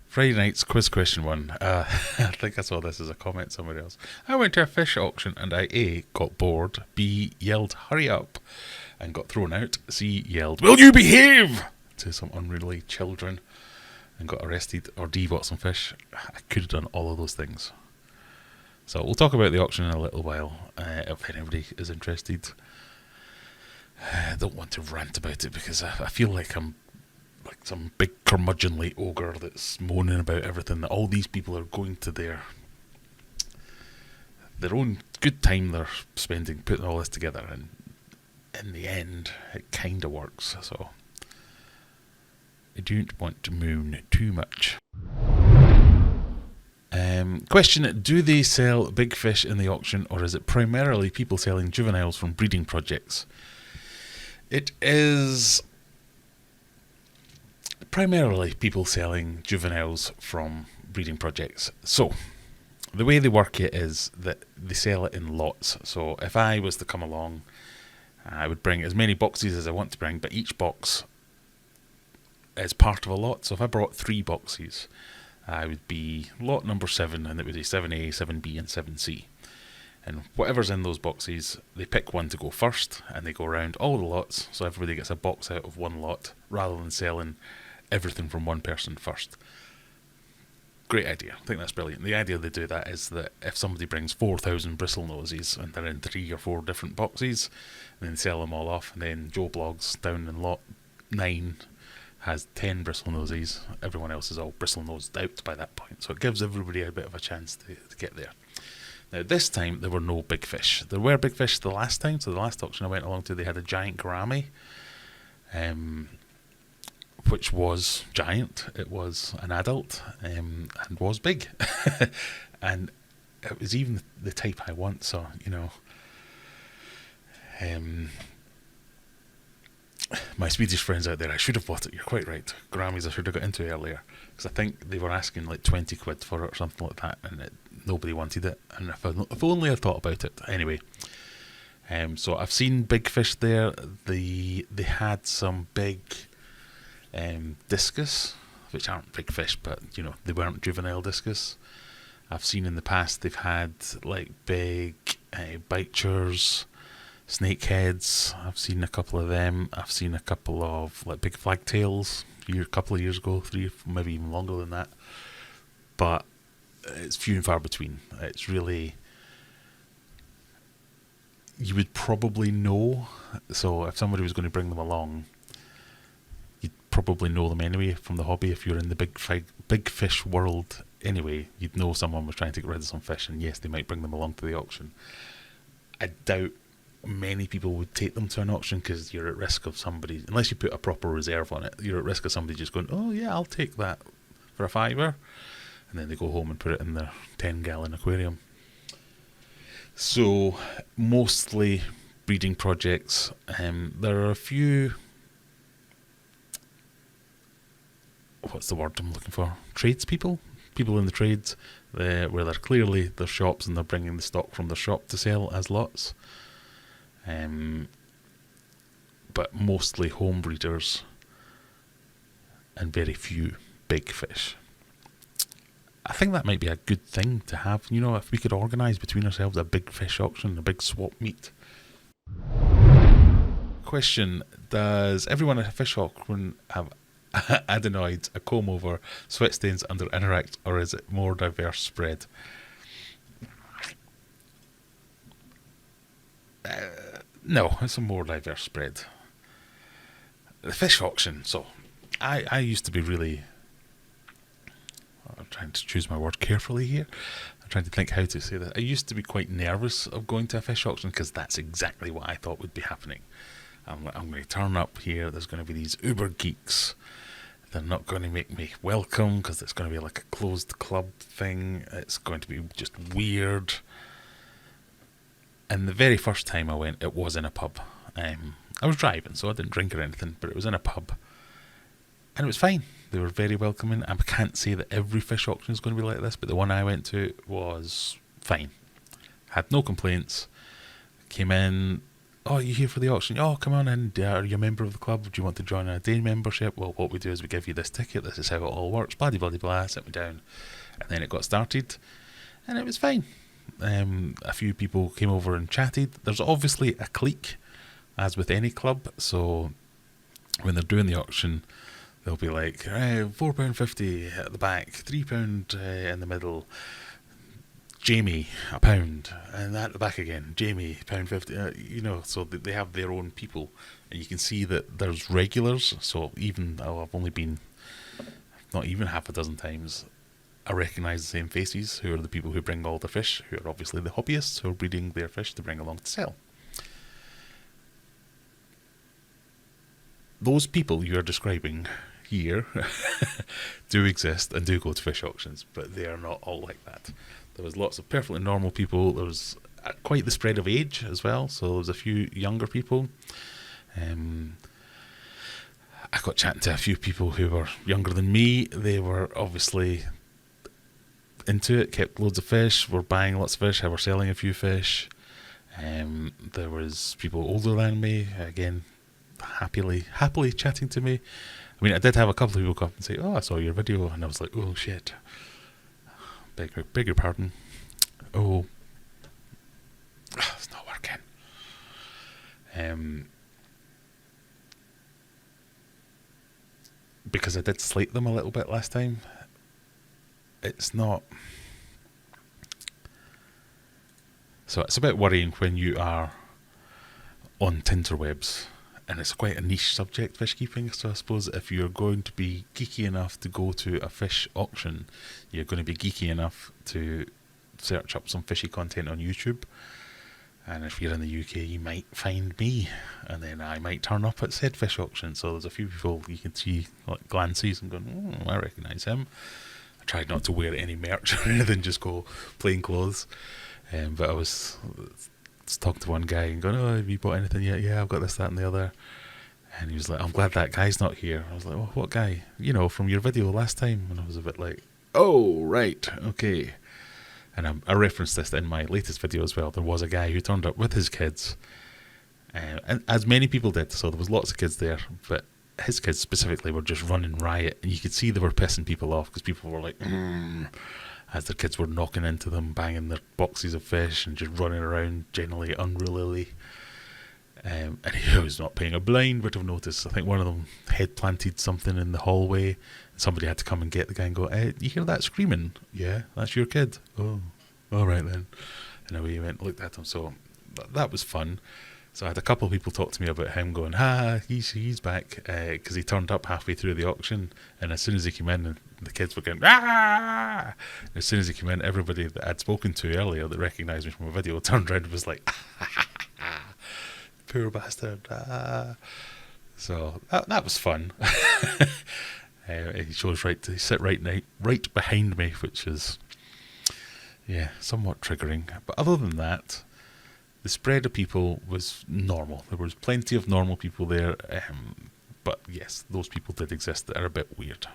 Friday night's quiz question one. I think I saw this as a comment somewhere else. I went to a fish auction and I A, got bored, B, yelled hurry up and got thrown out, C, yelled will you behave to some unruly children and got arrested, or D, bought some fish. I could have done all of those things. So we'll talk about the auction in a little while if anybody is interested. I don't want to rant about it because I feel like I'm like some big curmudgeonly ogre that's moaning about everything, that all these people are going to their own good time they're spending putting all this together, and in the end it kind of works, so I don't want to moan too much. Question, do they sell big fish in the auction, or is it primarily people selling juveniles from breeding projects? It is primarily people selling juveniles from breeding projects. So, the way they work it is that they sell it in lots. So, if I was to come along, I would bring as many boxes as I want to bring, but each box is part of a lot. So, if I brought 3 boxes, I would be lot number 7, and it would be 7A, 7B, and 7C. And whatever's in those boxes, they pick one to go first, and they go around all the lots, so everybody gets a box out of one lot, rather than selling everything from one person first. Great idea. I think that's brilliant. The idea they do that is that if somebody brings 4,000 bristlenoses and they're in 3 or 4 different boxes, and then sell them all off, and then Joe Blogs down in lot 9 has 10 bristlenoses, everyone else is all bristlenosed out by that point. So it gives everybody a bit of a chance to get there. Now this time there were no big fish. There were big fish the last time, so the last auction I went along to, they had a giant Graeme, which was giant. It was an adult and was big. And it was even the type I want, so, you know. My Swedish friends out there, I should have bought it, you're quite right. Grammys I should have got into earlier, because I think they were asking like 20 quid for it or something like that, and nobody wanted it, and if only I thought about it. Anyway, so I've seen big fish there. They had some big discus, which aren't big fish, but you know, they weren't juvenile discus. I've seen in the past they've had like big bichers, snakeheads. I've seen a couple of them. I've seen a couple of like big flagtails a couple of years ago, 3, maybe even longer than that. But it's few and far between. It's really, you would probably know. So if somebody was going to bring them along, you'd probably know them anyway from the hobby. If you're in the big fish world anyway, you'd know someone was trying to get rid of some fish, and yes, they might bring them along to the auction. I doubt many people would take them to an auction, because you're at risk of somebody, unless you put a proper reserve on it, you're at risk of somebody just going, oh yeah, I'll take that for a £5, and then they go home and put it in their 10-gallon aquarium. So mostly breeding projects. There are a few, what's the word I'm looking for, tradespeople, people in the trades, where they're clearly their shops and they're bringing the stock from the shop to sell as lots. But mostly home breeders and very few big fish. I think that might be a good thing to have. You know, if we could organise between ourselves a big fish auction, a big swap meet. Question, does everyone at a fish auction have adenoids, a comb over, sweat stains under interact, or is it more diverse spread? No, it's a more diverse spread. The fish auction, so I used to be really, I'm trying to choose my word carefully here. I'm trying to think how to say that. I used to be quite nervous of going to a fish auction, because that's exactly what I thought would be happening. I'm going to turn up here, there's going to be these uber geeks. They're not going to make me welcome, because it's going to be like a closed club thing. It's going to be just weird. And the very first time I went, it was in a pub. I was driving, so I didn't drink or anything, but it was in a pub. And it was fine. They were very welcoming. I can't say that every fish auction is going to be like this, but the one I went to was fine. Had no complaints. Came in, "Oh, you here for the auction? Oh, come on in. Are you a member of the club? Do you want to join a day membership? Well, what we do is we give you this ticket. This is how it all works. Blah, blah, blah, blah." Sit me down. And then it got started. And it was fine. A few people came over and chatted. There's obviously a clique, as with any club. So when they're doing the auction, they'll be like, £4.50 at the back, £3 in the middle, Jamie, £1, and at the back again, Jamie, £1.50. So they have their own people, and you can see that there's regulars. So even though I've only been not even half a dozen times, I recognise the same faces, who are the people who bring all the fish, who are obviously the hobbyists who are breeding their fish to bring along to sell. Those people you are describing here do exist and do go to fish auctions, but they are not all like that. There was lots of perfectly normal people. There was quite the spread of age as well, so there was a few younger people. I got chatting to a few people who were younger than me. They were obviously into it, kept loads of fish, were buying lots of fish, were selling a few fish. There was people older than me, again, happily chatting to me. I mean, I did have a couple of people come up and say, "Oh, I saw your video," and I was like, "Oh shit, beg your pardon. Oh, it's not working." Because I did slate them a little bit last time. It's not. So it's a bit worrying when you are on Tinterwebs, and it's quite a niche subject, fish keeping. So I suppose if you're going to be geeky enough to go to a fish auction, you're going to be geeky enough to search up some fishy content on YouTube. And if you're in the UK, you might find me, and then I might turn up at said fish auction. So there's a few people you can see, like glances, and going, I recognise him. I tried not to wear any merch or anything, just go plain clothes. But I was talking to one guy and going, "Oh, have you bought anything yet?" "Yeah, I've got this, that and the other." And he was like, "I'm glad that guy's not here." I was like, "Oh, what guy?" From your video last time. And I was a bit like, "Oh, right, okay." And I referenced this in my latest video as well. There was a guy who turned up with his kids, and as many people did, so there was lots of kids there, but his kids specifically were just running riot, and you could see they were pissing people off, because people were like, as their kids were knocking into them, banging their boxes of fish, and just running around generally unruly. And he was not paying a blind bit of notice. I think one of them head planted something in the hallway, and somebody had to come and get the guy and go, "You hear that screaming?" "Yeah, that's your kid." "Oh, all right then." And away he went, looked at him. So that was fun. So I had a couple of people talk to me about him going, he's back, because he turned up halfway through the auction, and as soon as he came in, the kids were going, "Ah!" As soon as he came in, everybody that I'd spoken to earlier that recognised me from a video turned around and was like, "Poor bastard." So that was fun. He chose to sit right behind me, which is, somewhat triggering. But other than that, the spread of people was normal. There was plenty of normal people there, but yes, those people did exist that are a bit weird.